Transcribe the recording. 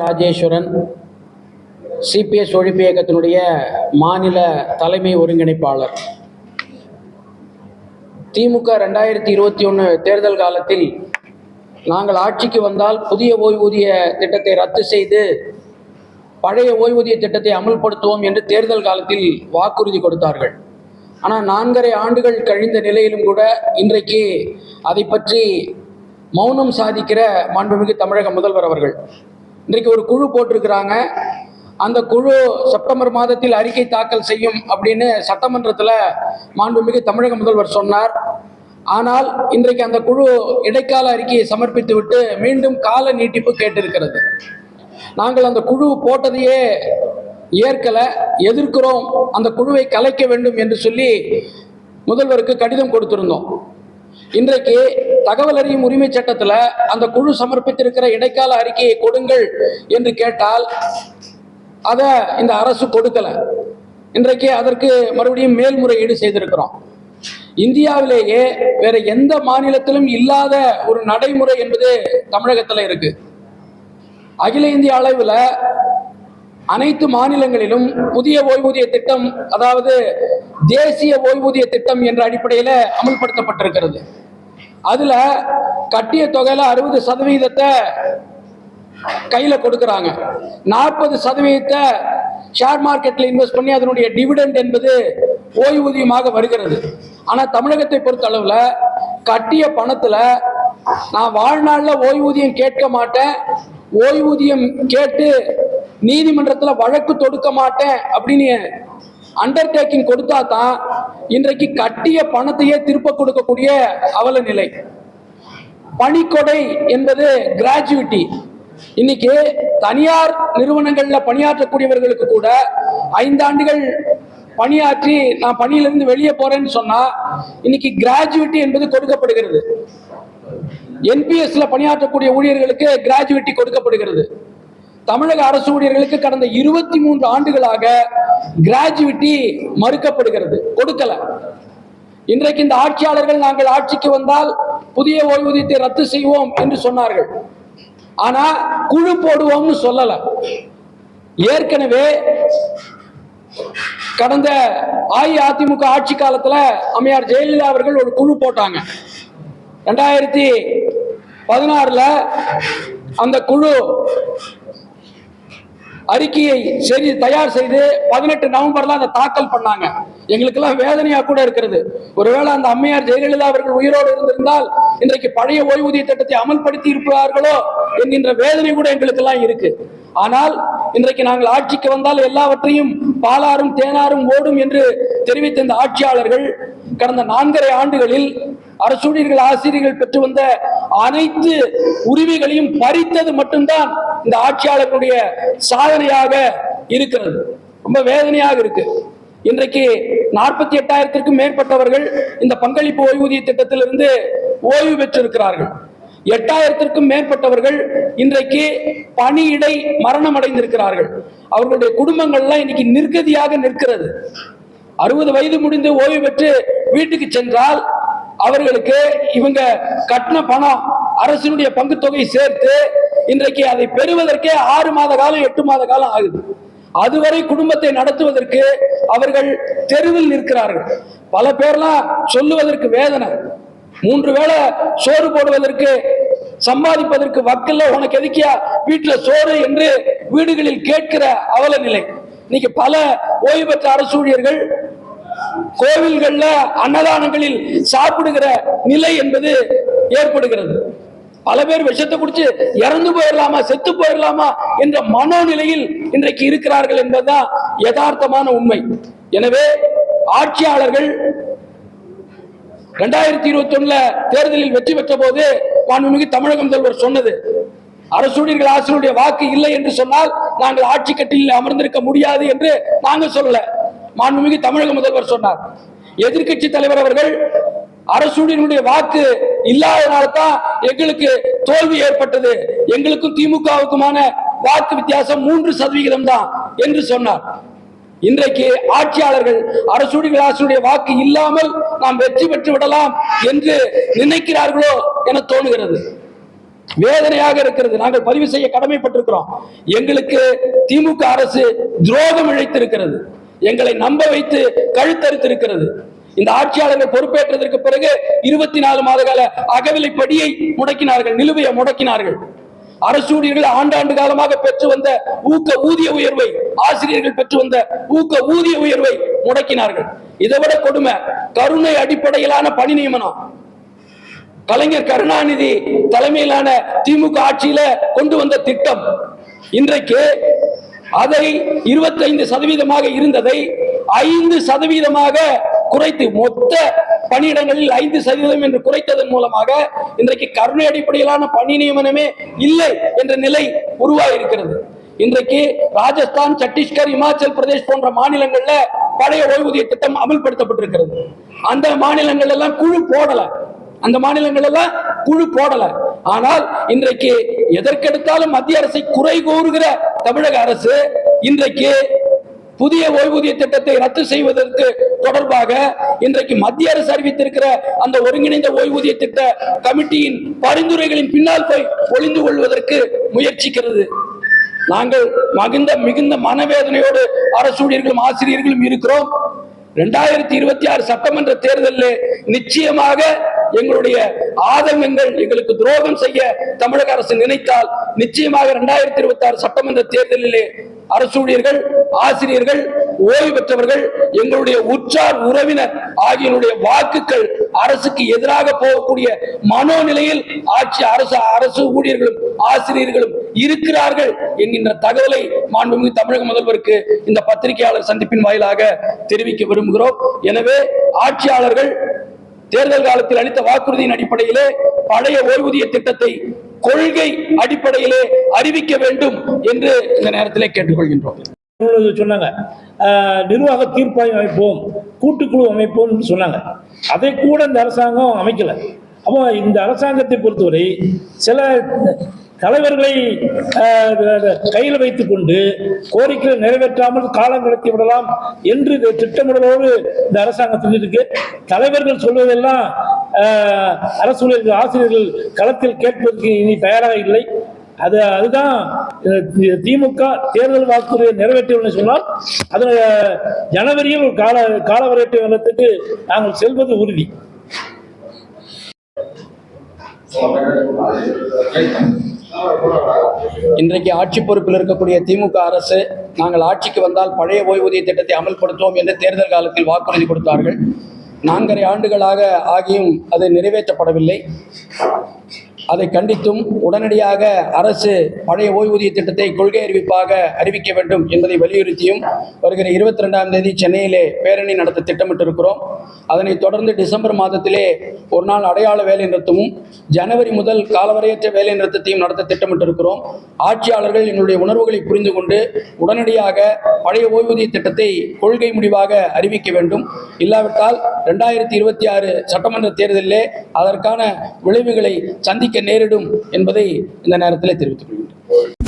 Rajeswaran CBS ஒழிப்பு இயக்கத்தினுடைய மாநில தலைமை ஒருங்கிணைப்பாளர். திமுக 2021 தேர்தல் காலத்தில் நாங்கள் ஆட்சிக்கு வந்தால் புதிய ஓய்வூதிய திட்டத்தை ரத்து செய்து பழைய ஓய்வூதிய திட்டத்தை அமல்படுத்துவோம் என்று தேர்தல் காலத்தில் வாக்குறுதி கொடுத்தார்கள். ஆனால் 4.5 ஆண்டுகள் கழிந்த நிலையிலும் கூட இன்றைக்கு அதை பற்றி மௌனம் சாதிக்கிற மாண்புமிகு தமிழக முதல்வர் அவர்கள் இன்றைக்கு ஒரு குழு போட்டிருக்கிறாங்க. அந்த குழு செப்டம்பர் மாதத்தில் அறிக்கை தாக்கல் செய்யும் அப்படின்னு சட்டமன்றத்தில் மாண்புமிகு தமிழக முதல்வர் சொன்னார். ஆனால் இன்றைக்கு அந்த குழு இடைக்கால அறிக்கையை சமர்ப்பித்து விட்டு மீண்டும் கால நீட்டிப்பு கேட்டிருக்கிறது. நாங்கள் அந்த குழு போட்டதையே ஏற்கலை, எதிர்க்கிறோம், அந்த குழுவை கலைக்க வேண்டும் என்று சொல்லி முதல்வருக்கு கடிதம் கொடுத்திருந்தோம். இன்றைக்கு தகவல் அறியும் உரிமை சட்டத்தில் அந்த குழு சமர்ப்பித்திருக்கிற இடைக்கால அறிக்கையை கொடுங்கள் என்று கேட்டால் அதை இந்த அரசு கொடுக்கல. இன்றைக்கு அதற்கு மறுபடியும் மேல்முறையீடு செய்திருக்கிறோம். இந்தியாவிலேயே வேற எந்த மாநிலத்திலும் இல்லாத ஒரு நடைமுறை என்பது தமிழகத்தில் இருக்கு. அகில இந்திய அளவில் அனைத்து மாநிலங்களிலும் புதிய ஓய்வூதிய திட்டம், அதாவது தேசிய ஓய்வூதிய திட்டம் என்ற அடிப்படையில் அமல்படுத்தப்பட்டிருக்கிறது. அதுல கட்டிய தொகையில 60% கையில கொடுக்கறாங்க. 40% ஷேர் மார்க்கெட்ல இன்வெஸ்ட் பண்ணி அதனுடைய டிவிடெண்ட் என்பது ஓய்வூதியமாக வருகிறது. ஆனா தமிழகத்தை பொறுத்த அளவுல கட்டிய பணத்துல நான் வாழ்நாள்ல ஓய்வூதியம் கேட்க மாட்டேன், ஓய்வூதியம் கேட்டு நீதிமன்றத்தில் வழக்கு தொடுக்க மாட்டேன் அப்படின்னு அண்டர்டேக்கிங் கொடுத்தா தான் இன்றைக்கு கட்டிய பணத்தையே திருப்ப கொடுக்கக்கூடிய அவல நிலை. பணிக்கொடை என்பது கிராஜுவிட்டி. இன்னைக்கு தனியார் நிறுவனங்கள்ல பணியாற்றக்கூடியவர்களுக்கு கூட 5 ஆண்டுகள் பணியாற்றி நான் பணியிலிருந்து வெளியே போறேன்னு சொன்னா இன்னைக்கு கிராஜுவிட்டி என்பது கொடுக்கப்படுகிறது. என்பிஎஸ்ல பணியாற்றக்கூடிய ஊழியர்களுக்கு கிராஜுவிட்டி கொடுக்கப்படுகிறது. தமிழக அரசு ஊழியர்களுக்கு கடந்த 23 ஆண்டுகளாக கிராஜுவிட்டி மறுக்கப்படுகிறது, கொடுக்கல. இன்றைக்கு இந்த ஆட்சியாளர்கள் நாங்கள் ஆட்சிக்கு வந்தால் புதிய ஓய்வூதியத்தை ரத்து செய்வோம் என்று சொன்னார்கள். ஆனா குழு போடுவோம்னு சொல்லல. ஏற்கனவே கடந்த அஇஅதிமுக ஆட்சி காலத்துல அம்மையார் ஜெயலலிதா அவர்கள் ஒரு குழு போட்டாங்க. 2016 அந்த குழு அறிக்கையை தயார் செய்து 18 நவம்பர்ல அதை தாக்கல் பண்ணாங்க. எங்களுக்கெல்லாம் வேதனையா கூட இருக்கிறது. ஒருவேளை அந்த அம்மையார் ஜெயலலிதா அவர்கள் உயிரோடு இருந்திருந்தால் இன்றைக்கு பழைய ஓய்வூதிய திட்டத்தை அமல்படுத்தி இருப்பார்களோ என்கின்ற வேதனை கூட எங்களுக்கெல்லாம் இருக்கு. ஆனால் இன்றைக்கு நாங்கள் ஆட்சிக்கு வந்தால் எல்லாவற்றையும் பாலாரும் தேனாரும் ஓடும் என்று தெரிவித்த இந்த ஆட்சியாளர்கள் கடந்த 4.5 ஆண்டுகளில் அரசூழியர்கள் ஆசிரியர்கள் பெற்று வந்த அனைத்து உரிமைகளையும் பறித்தது மட்டும்தான் இந்த ஆட்சியாளர்களுடைய சாதனையாக இருக்கிறது. ரொம்ப வேதனையாக இருக்கு. இன்றைக்கு 48,000க்கும் மேற்பட்டவர்கள் இந்த பங்களிப்பு ஓய்வூதிய திட்டத்திலிருந்து ஓய்வு பெற்றிருக்கிறார்கள். 8,000க்கும் மேற்பட்டவர்கள் இன்றைக்கு பணியிடை மரணம் அடைந்திருக்கிறார்கள். அவர்களுடைய குடும்பங்கள்லாம் இன்னைக்கு நிர்கதியாக நிற்கிறது. 60 வயது முடிந்து ஓய்வு பெற்று வீட்டுக்கு சென்றால் அவர்களுக்கு இவங்க கட்டின பணம் அரசினுடைய பங்கு தொகை சேர்த்து இன்றைக்கு அதை பெறுவதற்கே 6 மாத காலம் 8 மாத காலம் ஆகுது. அதுவரை குடும்பத்தை நடத்துவதற்கு அவர்கள் தெருவில் நிற்கிறார்கள். பல பேர்லாம் சொல்லுவதற்கு வேதனை. 3 வேளை சோறு போடுவதற்கு சம்பாதிப்பதற்கு வக்கல்ல, உனக்கு எதுக்கியா வீட்டுல சோறு என்று வீடுகளில் கேட்கிற அவல நிலை. இன்னைக்கு பல ஓய்வு பெற்ற அரசு ஊழியர்கள் கோவில்கள்ல அன்னதானங்களில் சாப்பிடுகிற நிலை என்பது ஏற்படுகிறது. பல பேர் விஷத்தை குடிச்சு இறந்து போயிடலாமா, செத்து போயிடலாமா என்ற மனோநிலையில் இன்றைக்கு இருக்கிறார்கள் என்பதுதான் யதார்த்தமான உண்மை. எனவே ஆட்சியாளர்கள் 2021 தேர்தலில் வெற்றி பெற்ற போது மாண்புமிகு தமிழக முதல்வர் சொன்னது, அரசூழியர்கள் ஆசிரியருடைய வாக்கு இல்லை என்று சொன்னால் நாங்கள் ஆட்சி கட்டிலில் அமர்ந்திருக்க முடியாது என்று நாங்கள் சொல்லல. மாண்புமிகு தமிழக முதல்வர் சொன்னார். எதிர்கட்சி தலைவர் அவர்கள் அரசூழியர்களுடைய வாக்கு இல்லாதனால்தான் எங்களுக்கு தோல்வி ஏற்பட்டது, எங்களுக்கும் திமுகவுக்குமான வாக்கு வித்தியாசம் 3% தான் என்று சொன்னார். இன்றைக்கு ஆட்சியாளர்கள் அரசூழியர்கள் ஆசிரியருடைய வாக்கு இல்லாமல் நாம் வெற்றி பெற்று விடலாம் என்று நினைக்கிறார்களோ என தோணுகிறது. வேதனையாக இருக்கிறது. நாங்கள் பதிவு செய்ய கடமைப்பட்டிருக்கிறோம். எங்களுக்கு திமுக அரசு துரோகம் இழைத்திருக்கிறது. எங்களை நம்ப வைத்து கழுத்தறுத்திருக்கிறது. இந்த ஆட்சியாளர்கள் பொறுப்பேற்றதற்கு பிறகு 24 மாத கால அகவிலைப்படியை முடக்கினார்கள், நிலுவையை முடக்கினார்கள். அரசு ஊழியர்கள் ஆண்டாண்டு காலமாக பெற்று வந்த ஊக்க ஊதிய உயர்வை, ஆசிரியர்கள் பெற்று வந்த ஊக்க ஊதிய உயர்வை முடக்கினார்கள். இதைவிட கொடுமை, கருணை அடிப்படையிலான பணி நியமனம். கலைஞர் கருணாநிதி தலைமையிலான திமுக ஆட்சியில கொண்டு வந்த திட்டம் இன்றைக்கு அதை 25% இருந்ததை 5% குறைத்து, மொத்த பணியிடங்களில் 5% என்று குறைத்ததன் மூலமாக இன்றைக்கு கருணை அடிப்படையிலான பணி நியமனமே இல்லை என்ற நிலை உருவாகியிருக்கிறது. இன்றைக்கு ராஜஸ்தான், சத்தீஸ்கர், இமாச்சல் பிரதேஷ் போன்ற மாநிலங்கள்ல பழைய ஓய்வூதிய திட்டம் அமல்படுத்தப்பட்டிருக்கிறது. அந்த மாநிலங்கள் எல்லாம் குழு போடல, ஆனால் இன்றைக்கு எதற்கெடுத்தாலும் மத்திய அரசை குறை கூறுகிற தமிழக அரசு இன்றைக்கு புதிய ஓய்வூதிய திட்டத்தை ரத்து செய்வதற்கு தொடர்பாக இன்றைக்கு மத்திய அரசு அறிவித்திருக்கிற அந்த ஒருங்கிணைந்த ஓய்வூதிய திட்ட கமிட்டியின் பரிந்துரைகளின் பின்னால் போய் ஒளிந்து கொள்வதற்கு முயற்சிக்கிறது. நாங்கள் மிகுந்த மனவேதனையோடு அரசு ஊழியர்களும் ஆசிரியர்களும் இருக்கிறோம். 2026 சட்டமன்ற தேர்தலில் நிச்சயமாக எங்களுடைய ஆதங்கங்கள், எங்களுக்கு துரோகம் செய்ய தமிழக அரசு நினைத்தால் நிச்சயமாக 2026 சட்டமன்ற தேர்தலிலே அரசு ஊழியர்கள், ஆசிரியர்கள், ஓய்வு பெற்றவர்கள், எங்களுடைய உற்றார் உறவினர் ஆகியோருடைய வாக்குகள் அரசுக்கு எதிராக போகக்கூடிய மனோநிலையில் அரசு ஊழியர்களும் ஆசிரியர்களும் இருக்கிறார்கள் என்கின்ற தகவலை மாண்புமிகு தமிழக முதல்வருக்கு இந்த பத்திரிகையாளர் சந்திப்பின் வாயிலாக தெரிவிக்க விரும்புகிறோம். எனவே ஆட்சியாளர்கள் தேர்தல் காலத்தில் அளித்த வாக்குறுதியின் அடிப்படையிலே பழைய ஓய்வூதிய திட்டத்தை கொள்கை அடிப்படையிலே அறிவிக்க வேண்டும் என்று இந்த நேரத்திலே கேட்டுக்கொள்கின்றோம். சொன்னாங்க நிர்வாக தீர்ப்பாயம் அமைப்போம், கூட்டுக்குழு அமைப்போம் சொன்னாங்க. அதை கூட இந்த அரசாங்கம் அமைக்கல. அப்போ இந்த அரசாங்கத்தை பொறுத்தவரை சில தலைவர்களை கையில் வைத்துக் கொண்டு கோரிக்கைகளை நிறைவேற்றாமல் காலம் கடத்தி விடலாம் என்று திட்டமிடலோடு இந்த அரசாங்கத்தில் இருக்கு. தலைவர்கள் சொல்வதெல்லாம் அரசு ஊழியர்கள், ஆசிரியர்கள் களத்தில் கேட்பதற்கு இனி தயாராக இல்லை. அதுதான் திமுக தேர்தல் வாக்குறுதியை நிறைவேற்றவில்லை சொன்னால் அதனை ஜனவரியில் ஒரு காலவரையற்ற காலத்துக்கு நாங்கள் செல்வது உறுதி. இன்றைக்கு ஆட்சி பொறுப்பில் இருக்கக்கூடிய திமுக அரசு நாங்கள் ஆட்சிக்கு வந்தால் பழைய ஓய்வூதிய திட்டத்தை அமல்படுத்துவோம் என்று தேர்தல் காலத்தில் வாக்குறுதி கொடுத்தார்கள். 4.5 ஆண்டுகளாக ஆகியும் அது நிறைவேற்றப்படவில்லை. அதை கண்டித்தும் உடனடியாக அரசு பழைய ஓய்வூதிய திட்டத்தை கொள்கை அறிவிப்பாக அறிவிக்க வேண்டும் என்பதை வலியுறுத்தியும் வருகிற 22ஆம் தேதி சென்னையிலே பேரணி நடத்த திட்டமிட்டிருக்கிறோம். அதனைத் தொடர்ந்து டிசம்பர் மாதத்திலே ஒரு நாள் அடையாள வேலை நிறுத்தமும், ஜனவரி முதல் காலவரையற்ற வேலை நிறுத்தத்தையும் நடத்த திட்டமிட்டிருக்கிறோம். ஆட்சியாளர்கள் எங்களுடைய உணர்வுகளை புரிந்து கொண்டு உடனடியாக பழைய ஓய்வூதிய திட்டத்தை கொள்கை முடிவாக அறிவிக்க வேண்டும். இல்லாவிட்டால் 2026 சட்டமன்ற தேர்தலிலே அதற்கான விளைவுகளை சந்திக்க நேரிடும் என்பதை இந்த நேரத்தில் தெரிவித்துக் கொள்கிறேன்.